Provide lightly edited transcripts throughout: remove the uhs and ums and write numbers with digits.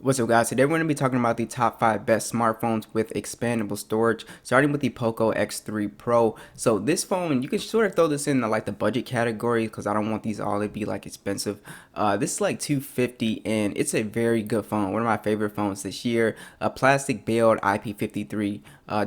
What's up, guys? Today we're going to be talking about the top 5 best smartphones with expandable storage, starting with the Poco X3 Pro. So this phone, you can sort of throw this in the budget category because I don't want these all to be like expensive. This is like $250 and it's a very good phone. One of my favorite phones this year. A plastic build, IP53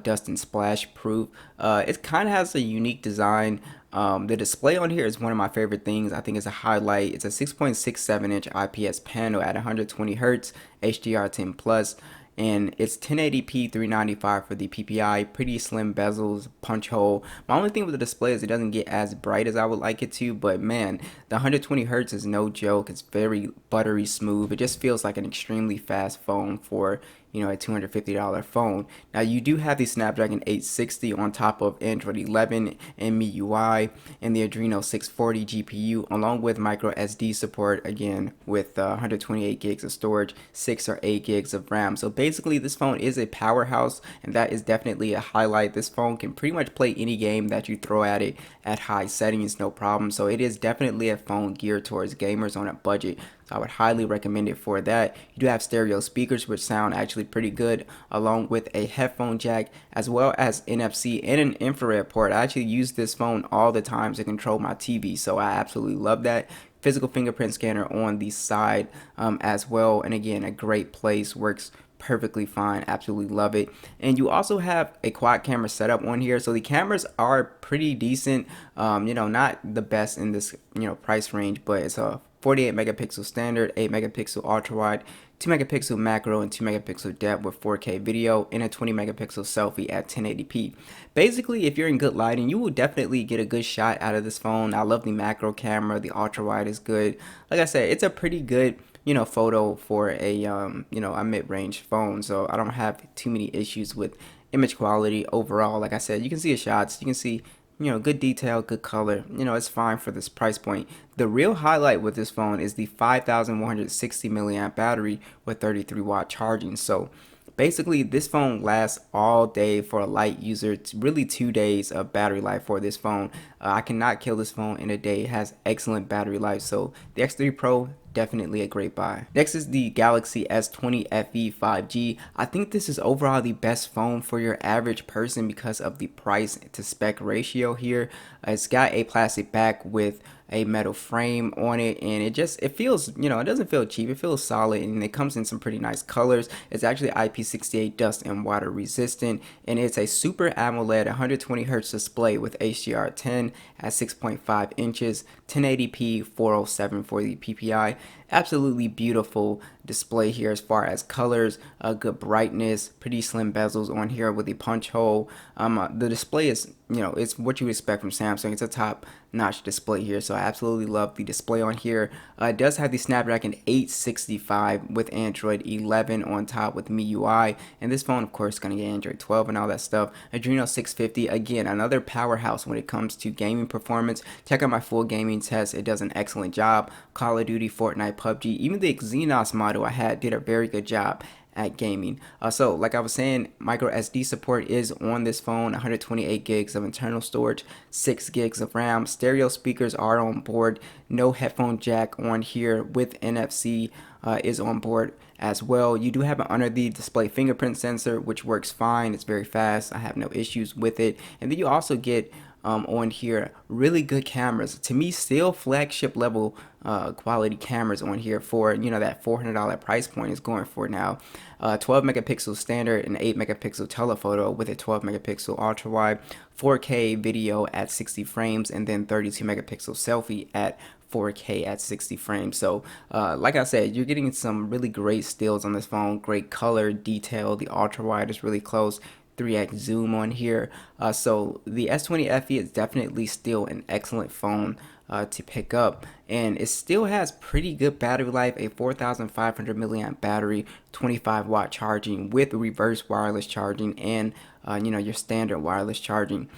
dust and splash proof. It kind of has a unique design. The display on here is one of my favorite things. I think it's a highlight. It's a 6.67-inch IPS panel at 120 hertz, HDR10 plus, and it's 1080p 395 for the PPI. Pretty slim bezels, punch hole. My only thing with the display is it doesn't get as bright as I would like it to, but man, the 120 hertz is no joke. It's very buttery smooth. It just feels like an extremely fast phone for a $250 phone. Now you do have the Snapdragon 860 on top of Android 11 and MIUI and the Adreno 640 GPU, along with micro SD support, again with 128 gigs of storage, 6 or 8 gigs of RAM. So basically this phone is a powerhouse, and that is definitely a highlight. This phone can pretty much play any game that you throw at it at high settings, no problem. So it is definitely a phone geared towards gamers on a budget. So I would highly recommend it for that. You do have stereo speakers, which sound actually pretty good, along with a headphone jack, as well as NFC and an infrared port. I actually use this phone all the time to control my TV, so I absolutely love that. Physical fingerprint scanner on the side as well, and again, a great place, works perfectly fine, absolutely love it. And you also have a quad camera setup on here, so the cameras are pretty decent. Not the best in this price range, but it's a 48 megapixel standard, 8 megapixel ultra wide, 2 megapixel macro, and 2 megapixel depth with 4K video, and a 20 megapixel selfie at 1080p. Basically, if you're in good lighting, you will definitely get a good shot out of this phone. I love the macro camera, the ultra wide is good. Like I said, it's a pretty good photo for a mid-range phone, so I don't have too many issues with image quality overall. Like I said, you can see the shots, you can see good detail, good color. It's fine for this price point. The real highlight with this phone is the 5160 milliamp battery with 33-watt charging. So basically this phone lasts all day for a light user. It's really 2 days of battery life for this phone. I cannot kill this phone in a day. It has excellent battery life. So the X3 Pro, definitely a great buy. Next is the Galaxy S20 FE 5G. I think this is overall the best phone for your average person because of the price to spec ratio here. It's got a plastic back with a metal frame on it, and it feels, it doesn't feel cheap. It feels solid, and it comes in some pretty nice colors. It's actually IP68 dust and water resistant, and it's a Super AMOLED 120 hertz display with HDR10 at 6.5 inches, 1080p 407 for the PPI. Absolutely beautiful display here as far as colors, good brightness, pretty slim bezels on here with the punch hole. The display is, it's what you expect from Samsung. It's a top-notch display here, so I absolutely love the display on here. It does have the Snapdragon 865 with Android 11 on top with MIUI, and this phone, of course, is going to get Android 12 and all that stuff. Adreno 650, again, another powerhouse when it comes to gaming performance. Check out my full gaming test. It does an excellent job. Call of Duty, Fortnite, PUBG, even the Xenos model I had did a very good job at gaming. So like I was saying, micro SD support is on this phone. 128 gigs of internal storage, 6 gigs of RAM. Stereo speakers are on board. No headphone jack on here with NFC is on board as well. You do have an under the display fingerprint sensor, which works fine. It's very fast. I have no issues with it. And then you also get on here really good cameras. To me, still flagship level quality cameras on here for that $400 price point is going for now. 12 megapixel standard and 8 megapixel telephoto with a 12 megapixel ultra wide, 4K video at 60 frames, and then 32 megapixel selfie at 4K at 60 frames. So like I said, you're getting some really great stills on this phone, great color detail. The ultra wide is really close, 3x zoom on here. So the S20 FE is definitely still an excellent phone to pick up, and it still has pretty good battery life, a 4500 milliamp battery, 25-watt charging with reverse wireless charging, and your standard wireless charging.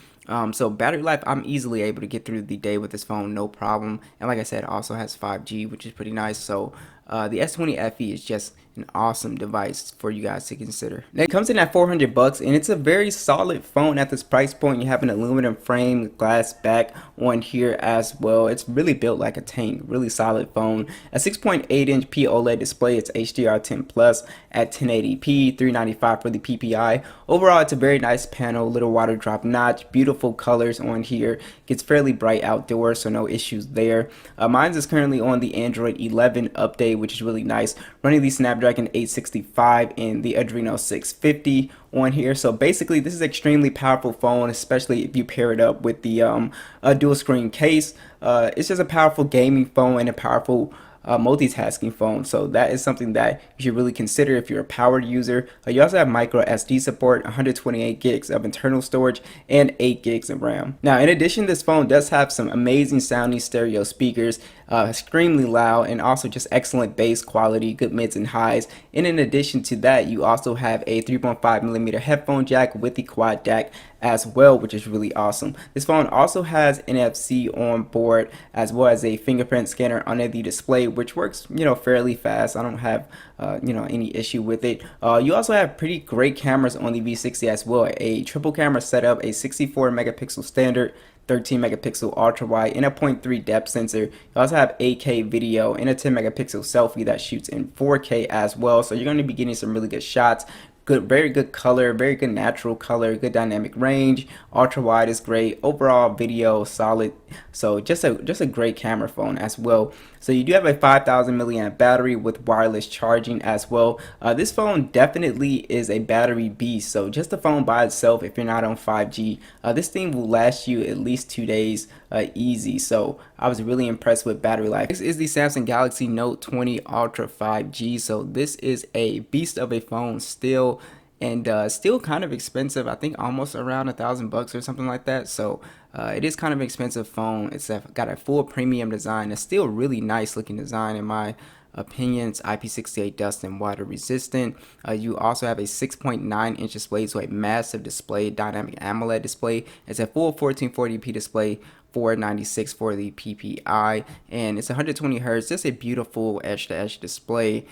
So battery life, I'm easily able to get through the day with this phone, no problem. And like I said, it also has 5G, which is pretty nice. So the S20 FE is just an awesome device for you guys to consider. Now, it comes in at $400 and it's a very solid phone at this price point. You have an aluminum frame, glass back on here as well. It's really built like a tank, really solid phone. A 6.8-inch POLED display. It's HDR10 plus at 1080p, 395 for the PPI. Overall, it's a very nice panel, little water drop notch, beautiful colors on here. Gets fairly bright outdoors, so no issues there. Mine is currently on the Android 11 update, which is really nice. Running the Snapdragon 865 and the Adreno 650 on here. So basically, this is an extremely powerful phone, especially if you pair it up with the dual screen case. It's just a powerful gaming phone and a powerful multitasking phone, so that is something that you should really consider if you're a powered user. You also have micro SD support, 128 gigs of internal storage, and 8 gigs of RAM. Now, in addition, this phone does have some amazing sounding stereo speakers, extremely loud, and also just excellent bass quality, good mids and highs. And in addition to that, you also have a 3.5mm headphone jack with the quad jack as well, which is really awesome. This phone also has NFC on board, as well as a fingerprint scanner under the display, which works, fairly fast. I don't have any issue with it. You also have pretty great cameras on the V60 as well. A triple camera setup, a 64 megapixel standard, 13 megapixel ultra wide, and a 0.3 depth sensor. You also have 8K video and a 10 megapixel selfie that shoots in 4K as well. So you're going to be getting some really good shots. Very good color, very good natural color, good dynamic range. Ultra wide is great. Overall video solid. So just a great camera phone as well. So you do have a 5,000 milliamp battery with wireless charging as well. This phone definitely is a battery beast. So just the phone by itself, if you're not on 5G, this thing will last you at least 2 days easy. So I was really impressed with battery life. This is the Samsung Galaxy Note 20 Ultra 5G. So this is a beast of a phone still, and still kind of expensive. I think almost around $1,000 or something like that. So it is kind of an expensive phone. It's got a full premium design. It's still really nice looking design in my opinion. It's IP68 dust and water resistant. You also have a 6.9 inch display, so a massive display, dynamic AMOLED display. It's a full 1440p display, 496 for the PPI, and it's 120 hertz. Just a beautiful edge-to-edge display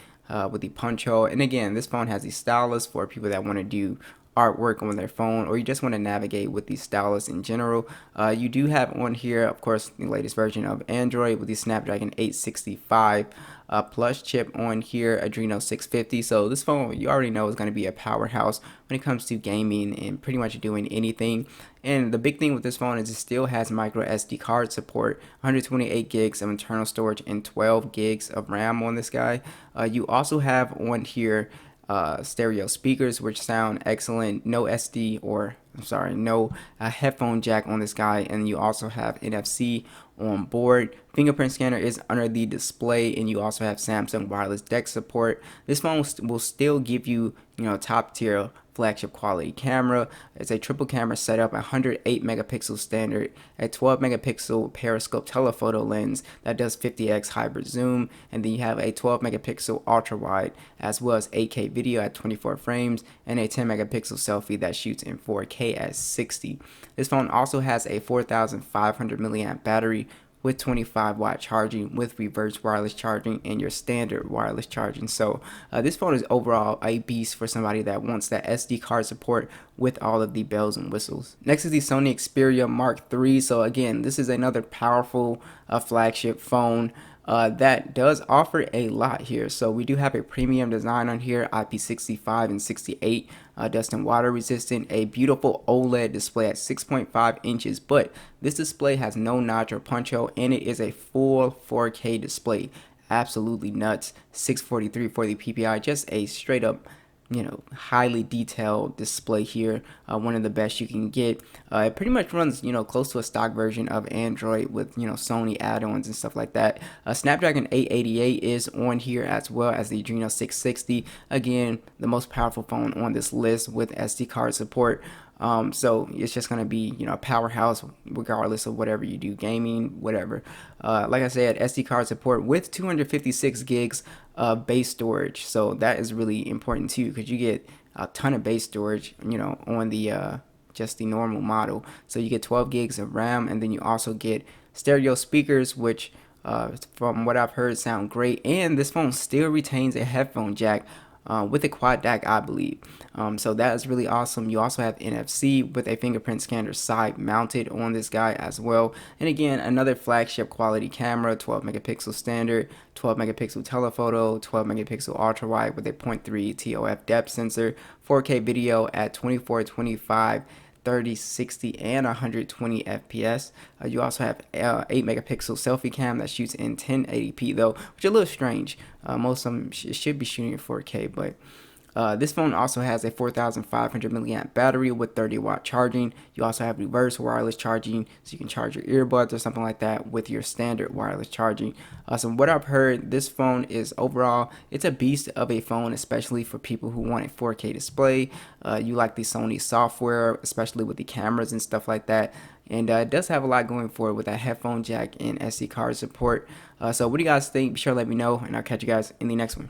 with the punch hole. And again, this phone has the stylus for people that want to do artwork on their phone, or you just want to navigate with the stylus in general. You do have on here, of course, the latest version of Android with the Snapdragon 865 plus chip on here, Adreno 650. So this phone, you already know, is going to be a powerhouse when it comes to gaming and pretty much doing anything. And the big thing with this phone is it still has micro SD card support, 128 gigs of internal storage and 12 gigs of RAM on this guy. You also have on here stereo speakers, which sound excellent. No headphone jack on this guy, and you also have NFC on board. Fingerprint scanner is under the display, and you also have Samsung wireless DeX support. This phone will still give you, top tier flagship quality camera. It's a triple camera setup, 108 megapixel standard, a 12 megapixel periscope telephoto lens that does 50x hybrid zoom, and then you have a 12 megapixel ultra wide, as well as 8K video at 24 frames, and a 10 megapixel selfie that shoots in 4K at 60. This phone also has a 4,500 milliamp battery with 25 watt charging, with reverse wireless charging, and your standard wireless charging. So this phone is overall a beast for somebody that wants that SD card support with all of the bells and whistles. Next is the Sony Xperia Mark III. So again, this is another powerful flagship phone that does offer a lot here. So we do have a premium design on here, IP65 and 68 dust and water resistant, a beautiful OLED display at 6.5 inches, but this display has no notch or punch hole, and it is a full 4K display. Absolutely nuts. 643 for the PPI, just a straight up highly detailed display here. One of the best you can get. It pretty much runs close to a stock version of Android with Sony add-ons and stuff like that. Snapdragon 888 is on here, as well as the Adreno 660. Again, the most powerful phone on this list with SD card support. So it's just going to be, a powerhouse regardless of whatever you do, gaming, whatever. Like I said, SD card support with 256 gigs of base storage. So that is really important too, because you get a ton of base storage, on the just the normal model. So you get 12 gigs of RAM, and then you also get stereo speakers, which From what I've heard, sound great, and this phone still retains a headphone jack with a quad DAC, I believe. So that is really awesome. You also have NFC with a fingerprint scanner side mounted on this guy as well. And again, another flagship quality camera, 12 megapixel standard, 12 megapixel telephoto, 12 megapixel ultra wide with a 0.3 TOF depth sensor, 4K video at 2425. 30, 60, and 120 FPS. You also have 8 megapixel selfie cam that shoots in 1080p though, which is a little strange. Most of them should be shooting in 4K, but this phone also has a 4,500 milliamp battery with 30-watt charging. You also have reverse wireless charging, so you can charge your earbuds or something like that with your standard wireless charging. So what I've heard, this phone is overall, it's a beast of a phone, especially for people who want a 4K display. You like the Sony software, especially with the cameras and stuff like that. And it does have a lot going for it with that headphone jack and SD card support. So what do you guys think? Be sure to let me know, and I'll catch you guys in the next one.